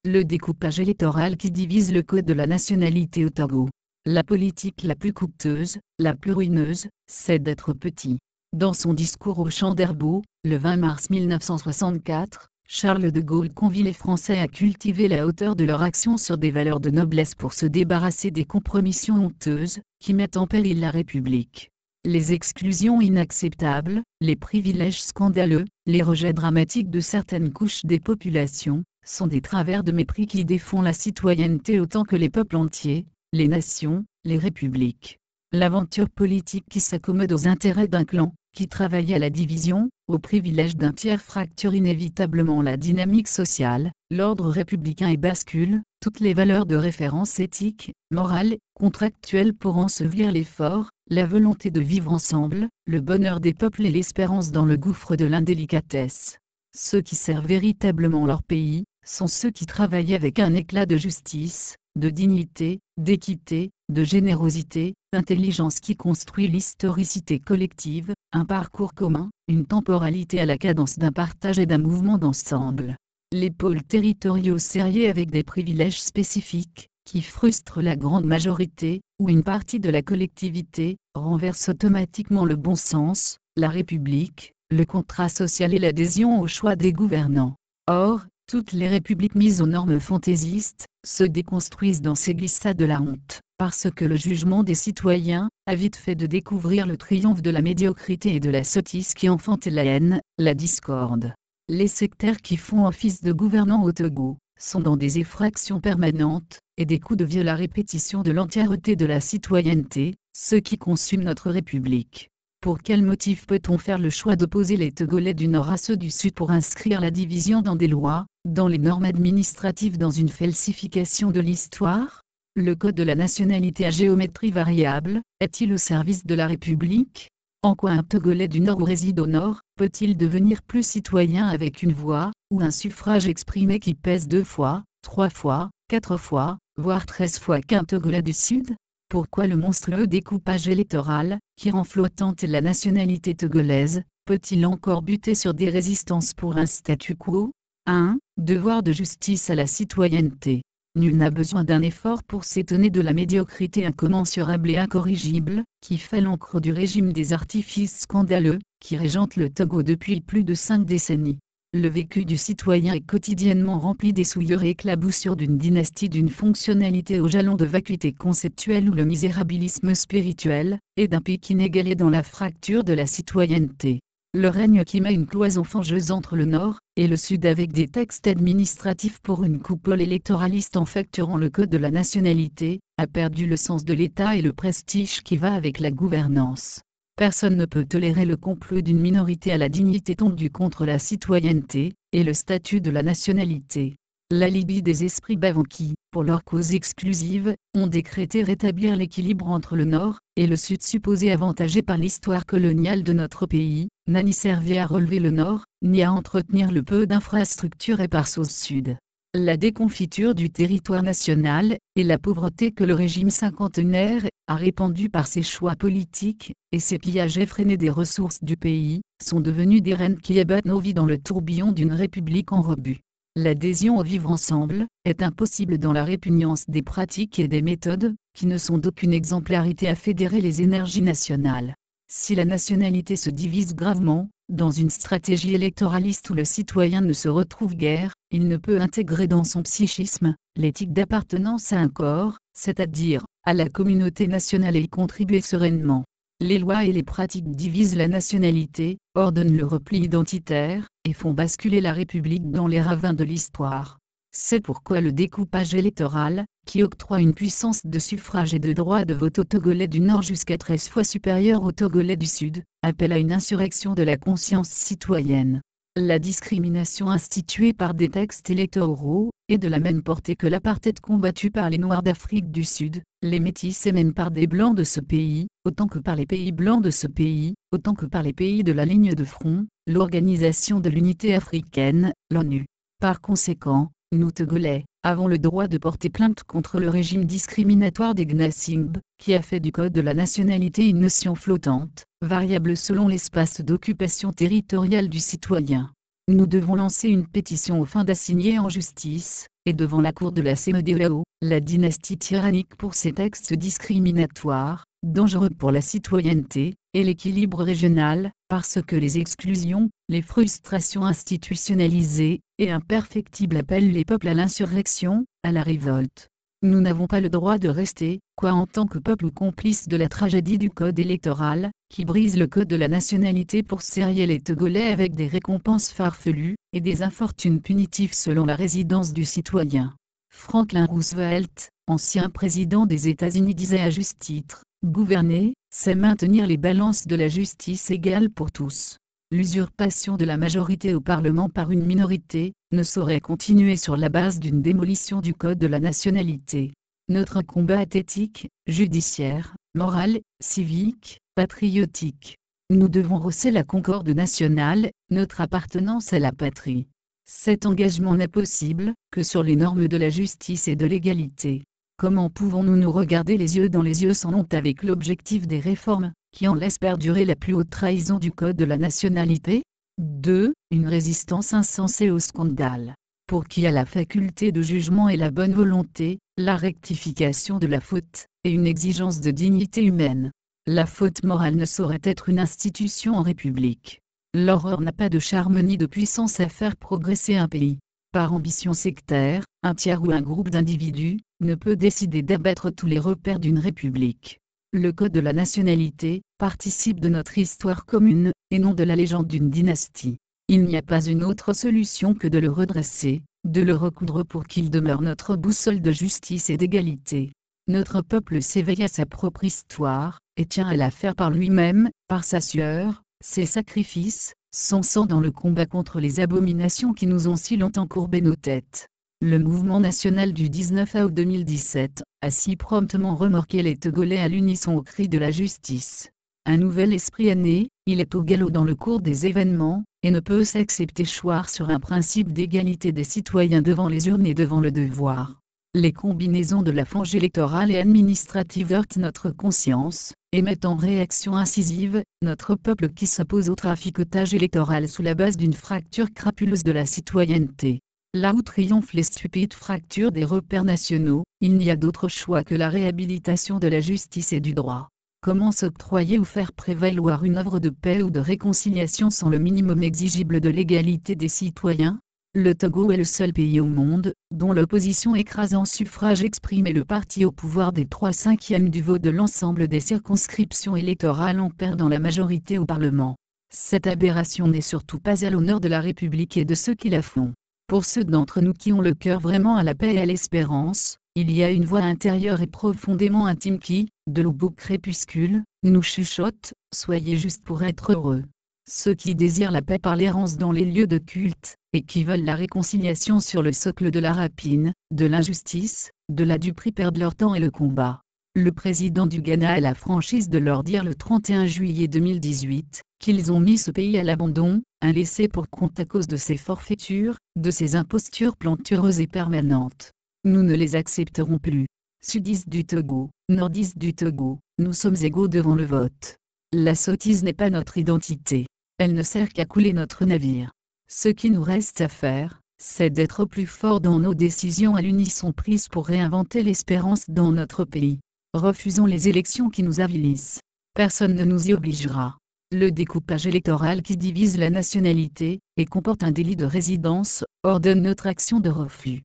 Le découpage électoral qui divise le code de la nationalité au Togo. La politique la plus coûteuse, la plus ruineuse, c'est d'être petit. Dans son discours au Champ d'Herbaut, le 20 mars 1964, Charles de Gaulle convie les Français à cultiver la hauteur de leur action sur des valeurs de noblesse pour se débarrasser des compromissions honteuses, qui mettent en péril la République. Les exclusions inacceptables, les privilèges scandaleux, les rejets dramatiques de certaines couches des populations, sont des travers de mépris qui défont la citoyenneté autant que les peuples entiers, les nations, les républiques. L'aventure politique qui s'accommode aux intérêts d'un clan, qui travaille à la division, aux privilèges d'un tiers fracture inévitablement la dynamique sociale, l'ordre républicain et bascule toutes les valeurs de référence éthiques, morales, contractuelles pour ensevelir l'effort, la volonté de vivre ensemble, le bonheur des peuples et l'espérance dans le gouffre de l'indélicatesse. Ceux qui servent véritablement leur pays, sont ceux qui travaillent avec un éclat de justice, de dignité, d'équité, de générosité, d'intelligence qui construit l'historicité collective, un parcours commun, une temporalité à la cadence d'un partage et d'un mouvement d'ensemble. Les pôles territoriaux serrés avec des privilèges spécifiques, qui frustrent la grande majorité, ou une partie de la collectivité, renversent automatiquement le bon sens, la République, le contrat social et l'adhésion au choix des gouvernants. Or, toutes les républiques mises aux normes fantaisistes, se déconstruisent dans ces glissades de la honte, parce que le jugement des citoyens, a vite fait de découvrir le triomphe de la médiocrité et de la sottise qui enfante la haine, la discorde. Les sectaires qui font office de gouvernants au Togo, sont dans des effractions permanentes, et des coups de vieux la répétition de l'entièreté de la citoyenneté, ceux qui consument notre République. Pour quel motif peut-on faire le choix d'opposer les Togolais du Nord à ceux du Sud pour inscrire la division dans des lois, dans les normes administratives, dans une falsification de l'histoire? Le code de la nationalité à géométrie variable, est-il au service de la République? En quoi un Togolais du Nord ou réside au Nord, peut-il devenir plus citoyen avec une voix, ou un suffrage exprimé qui pèse 2 fois, 3 fois, 4 fois, voire 13 fois qu'un Togolais du Sud? Pourquoi le monstrueux découpage électoral, qui rend flottante la nationalité togolaise, peut-il encore buter sur des résistances pour un statu quo? 1. Devoir de justice à la citoyenneté. Nul n'a besoin d'un effort pour s'étonner de la médiocrité incommensurable et incorrigible, qui fait l'encre du régime des artifices scandaleux, qui régente le Togo depuis plus de 5 décennies. Le vécu du citoyen est quotidiennement rempli des souillures et éclaboussures d'une dynastie d'une fonctionnalité aux jalons de vacuité conceptuelle ou le misérabilisme spirituel, et d'un pic inégalé dans la fracture de la citoyenneté. Le règne qui met une cloison fangeuse entre le Nord et le Sud avec des textes administratifs pour une coupole électoraliste en facturant le code de la nationalité, a perdu le sens de l'État et le prestige qui va avec la gouvernance. Personne ne peut tolérer le complot d'une minorité à la dignité tondue contre la citoyenneté, et le statut de la nationalité. L'alibi des esprits bavants qui, pour leur cause exclusive, ont décrété rétablir l'équilibre entre le Nord et le Sud supposé avantagé par l'histoire coloniale de notre pays, n'a ni servi à relever le Nord, ni à entretenir le peu d'infrastructures éparses au Sud. La déconfiture du territoire national, et la pauvreté que le régime cinquantenaire a répandue par ses choix politiques, et ses pillages effrénés des ressources du pays, sont devenus des rênes qui abattent nos vies dans le tourbillon d'une république en rebut. L'adhésion au vivre ensemble, est impossible dans la répugnance des pratiques et des méthodes, qui ne sont d'aucune exemplarité à fédérer les énergies nationales. Si la nationalité se divise gravement, dans une stratégie électoraliste où le citoyen ne se retrouve guère, il ne peut intégrer dans son psychisme l'éthique d'appartenance à un corps, c'est-à-dire à la communauté nationale et y contribuer sereinement. Les lois et les pratiques divisent la nationalité, ordonnent le repli identitaire, et font basculer la République dans les ravins de l'histoire. C'est pourquoi le découpage électoral, qui octroie une puissance de suffrage et de droit de vote aux Togolais du Nord jusqu'à 13 fois supérieure aux Togolais du Sud, appelle à une insurrection de la conscience citoyenne. La discrimination instituée par des textes électoraux, est de la même portée que l'apartheid combattu par les Noirs d'Afrique du Sud, les Métis et même par des Blancs de ce pays, autant que par les pays blancs de ce pays, autant que par les pays de la ligne de front, l'Organisation de l'Unité africaine, l'ONU. Par conséquent, nous Togolais, avons le droit de porter plainte contre le régime discriminatoire des Gnassingbes, qui a fait du code de la nationalité une notion flottante, variable selon l'espace d'occupation territoriale du citoyen. Nous devons lancer une pétition aux fins d'assigner en justice, et devant la cour de la CEDEAO, la dynastie tyrannique pour ces textes discriminatoires, dangereux pour la citoyenneté, et l'équilibre régional, parce que les exclusions, les frustrations institutionnalisées, et imperfectibles appellent les peuples à l'insurrection, à la révolte. Nous n'avons pas le droit de rester, en tant que peuple ou complice de la tragédie du code électoral, qui brise le code de la nationalité pour serrer les Togolais avec des récompenses farfelues, et des infortunes punitives selon la résidence du citoyen. Franklin Roosevelt, ancien président des États-Unis, disait à juste titre, « Gouverner, c'est maintenir les balances de la justice égales pour tous. L'usurpation de la majorité au Parlement par une minorité, ne saurait continuer sur la base d'une démolition du code de la nationalité. Notre combat est éthique, judiciaire, moral, civique, patriotique. Nous devons rosser la concorde nationale, notre appartenance à la patrie. Cet engagement n'est possible que sur les normes de la justice et de l'égalité. Comment pouvons-nous nous regarder les yeux dans les yeux sans honte avec l'objectif des réformes, qui en laissent perdurer la plus haute trahison du code de la nationalité ? 2. Une résistance insensée au scandale. Pour qui a la faculté de jugement et la bonne volonté, la rectification de la faute, et une exigence de dignité humaine. La faute morale ne saurait être une institution en République. L'horreur n'a pas de charme ni de puissance à faire progresser un pays. Par ambition sectaire, un tiers ou un groupe d'individus ne peut décider d'abattre tous les repères d'une république. Le code de la nationalité participe de notre histoire commune, et non de la légende d'une dynastie. Il n'y a pas une autre solution que de le redresser, de le recoudre pour qu'il demeure notre boussole de justice et d'égalité. Notre peuple s'éveille à sa propre histoire, et tient à la faire par lui-même, par sa sueur, ses sacrifices, son sang dans le combat contre les abominations qui nous ont si longtemps courbé nos têtes. Le mouvement national du 19 août 2017 a si promptement remorqué les Togolais à l'unisson au cri de la justice. Un nouvel esprit est né, il est au galop dans le cours des événements, et ne peut s'accepter choir sur un principe d'égalité des citoyens devant les urnes et devant le devoir. Les combinaisons de la fange électorale et administrative heurtent notre conscience, et mettent en réaction incisive notre peuple qui s'oppose au traficotage électoral sous la base d'une fracture crapuleuse de la citoyenneté. Là où triomphent les stupides fractures des repères nationaux, il n'y a d'autre choix que la réhabilitation de la justice et du droit. Comment s'octroyer ou faire prévaloir une œuvre de paix ou de réconciliation sans le minimum exigible de l'égalité des citoyens ? Le Togo est le seul pays au monde dont l'opposition écrase en suffrage exprimé le parti au pouvoir des 3/5 du vote de l'ensemble des circonscriptions électorales en perdant la majorité au Parlement. Cette aberration n'est surtout pas à l'honneur de la République et de ceux qui la font. Pour ceux d'entre nous qui ont le cœur vraiment à la paix et à l'espérance, il y a une voix intérieure et profondément intime qui, de l'aube crépuscule, nous chuchote « Soyez justes pour être heureux ». Ceux qui désirent la paix par l'errance dans les lieux de culte, et qui veulent la réconciliation sur le socle de la rapine, de l'injustice, de la duperie perdent leur temps et le combat. Le président du Ghana a la franchise de leur dire le 31 juillet 2018 qu'ils ont mis ce pays à l'abandon, un laissé pour compte à cause de ses forfaitures, de ses impostures plantureuses et permanentes. Nous ne les accepterons plus. Sudistes du Togo, nordistes du Togo, nous sommes égaux devant le vote. La sottise n'est pas notre identité. Elle ne sert qu'à couler notre navire. Ce qui nous reste à faire, c'est d'être plus forts dans nos décisions à l'unisson prises pour réinventer l'espérance dans notre pays. Refusons les élections qui nous avilissent. Personne ne nous y obligera. Le découpage électoral qui divise la nationalité, et comporte un délit de résidence, ordonne notre action de refus.